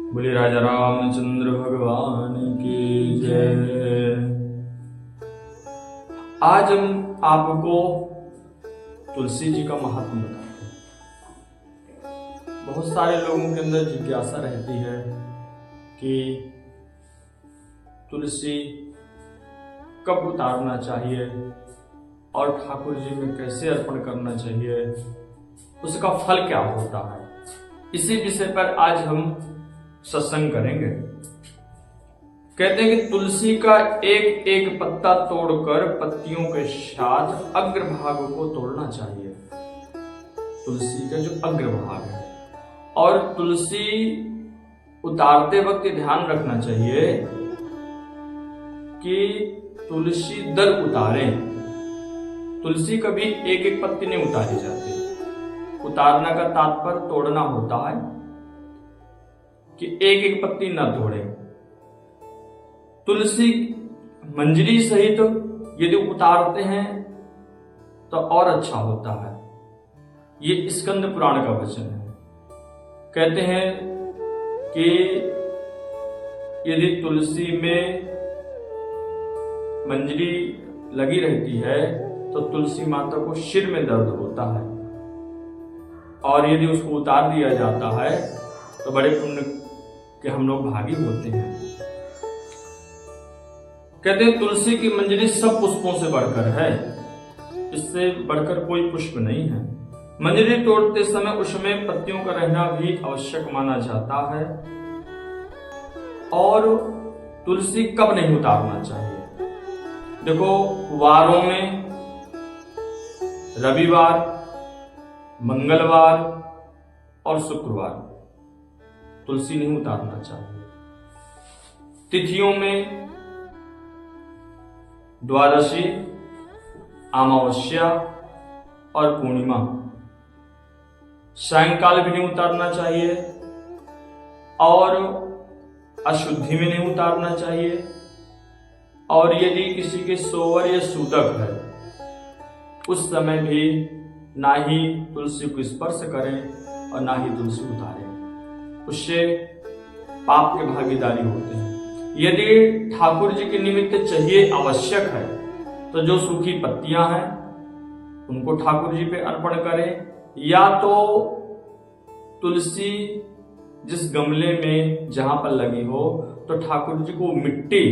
बोले राजा रामचंद्र भगवान की जय। आज हम आपको तुलसी जी का महात्म बताते हैं। बहुत सारे लोगों के अंदर जिज्ञासा रहती है कि तुलसी कब उतारना चाहिए और ठाकुर जी में कैसे अर्पण करना चाहिए, उसका फल क्या होता है। इसी विषय पर आज हम सत्संग करेंगे। कहते हैं कि तुलसी का एक एक पत्ता तोड़कर पत्तियों के साथ अग्रभाग को तोड़ना चाहिए। तुलसी का जो अग्रभाग है, और तुलसी उतारते वक्त ध्यान रखना चाहिए कि तुलसी दर उतारें। तुलसी कभी एक एक पत्ती नहीं उतारी जाती। उतारना का तात्पर्य तोड़ना होता है कि एक एक पत्ती न तोड़े। तुलसी मंजरी सहित यदि उतारते हैं तो और अच्छा होता है। ये स्कंद पुराण का वचन है। कहते हैं कि यदि तुलसी में मंजरी लगी रहती है तो तुलसी माता को सिर में दर्द होता है, और यदि उसको उतार दिया जाता है तो बड़े पुण्य के हम लोग भागी होते हैं। कहते हैं तुलसी की मंजरी सब पुष्पों से बढ़कर है, इससे बढ़कर कोई पुष्प नहीं है। मंजरी तोड़ते समय उसमें पत्तियों का रहना भी आवश्यक माना जाता है। और तुलसी कब नहीं उतारना चाहिए? देखो, वारों में रविवार, मंगलवार और शुक्रवार तुलसी नहीं उतारना चाहिए। तिथियों में द्वादशी, अमावस्या और पूर्णिमा, सायंकाल भी नहीं उतारना चाहिए, और अशुद्धि में नहीं उतारना चाहिए। और यदि किसी के सोवर या सूतक है, उस समय भी ना ही तुलसी को स्पर्श करें और ना ही तुलसी उतारें। उससे पाप के भागीदारी होते हैं। यदि ठाकुर जी के निमित्त चाहिए, आवश्यक है, तो जो सूखी पत्तियां हैं उनको ठाकुर जी पे अर्पण करें, या तो तुलसी जिस गमले में जहां पर लगी हो तो ठाकुर जी को मिट्टी,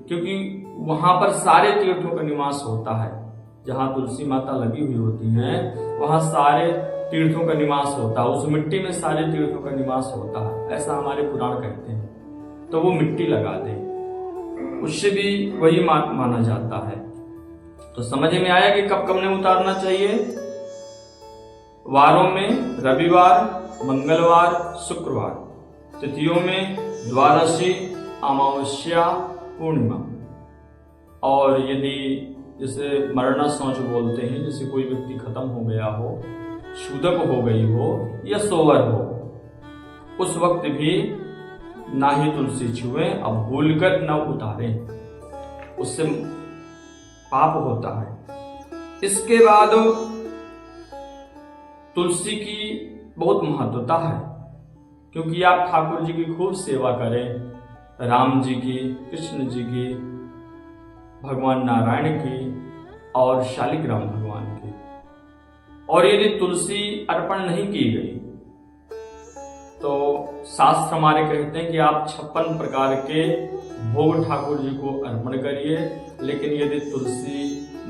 क्योंकि वहां पर सारे तीर्थों का निवास होता है। जहां तुलसी माता लगी हुई होती हैं वहां सारे तीर्थों का निवास होता है। उस मिट्टी में सारे तीर्थों का निवास होता है, ऐसा हमारे पुराण कहते हैं। तो वो मिट्टी लगा दे, उससे भी वही माना जाता है। तो समझ में आया कि कब कब नहीं उतारना चाहिए? वारों में रविवार, मंगलवार, शुक्रवार। तिथियों में द्वादशी, अमावस्या, पूर्णिमा। और यदि जैसे मरना सोच बोलते हैं, जैसे कोई व्यक्ति खत्म हो गया हो, शूदक हो गई हो या सोवर हो, उस वक्त भी ना ही तुलसी छुएं, अब भूलकर न उतारें, उससे पाप होता है। इसके बाद तुलसी की बहुत महत्वता है, क्योंकि आप ठाकुर जी की खूब सेवा करें, राम जी की, कृष्ण जी की, भगवान नारायण की और शालिग्राम भगवान की। और यदि तुलसी अर्पण नहीं की गई तो शास्त्र हमारे कहते हैं कि आप 56 प्रकार के भोग ठाकुर जी को अर्पण करिए, लेकिन यदि तुलसी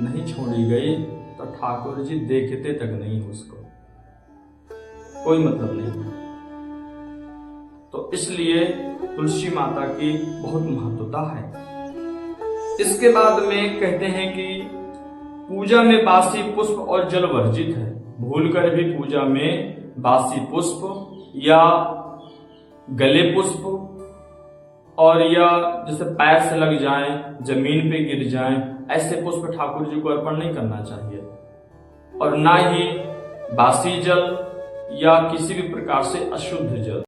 नहीं छोड़ी गई तो ठाकुर जी देखते तक नहीं, उसको कोई मतलब नहीं। तो इसलिए तुलसी माता की बहुत महत्वता है। इसके बाद में कहते हैं कि पूजा में बासी पुष्प और जल वर्जित है। भूलकर भी पूजा में बासी पुष्प या गले पुष्प, और या जैसे पैर से लग जाएं, जमीन पे गिर जाएं, ऐसे पुष्प ठाकुर जी को अर्पण नहीं करना चाहिए। और ना ही बासी जल या किसी भी प्रकार से अशुद्ध जल।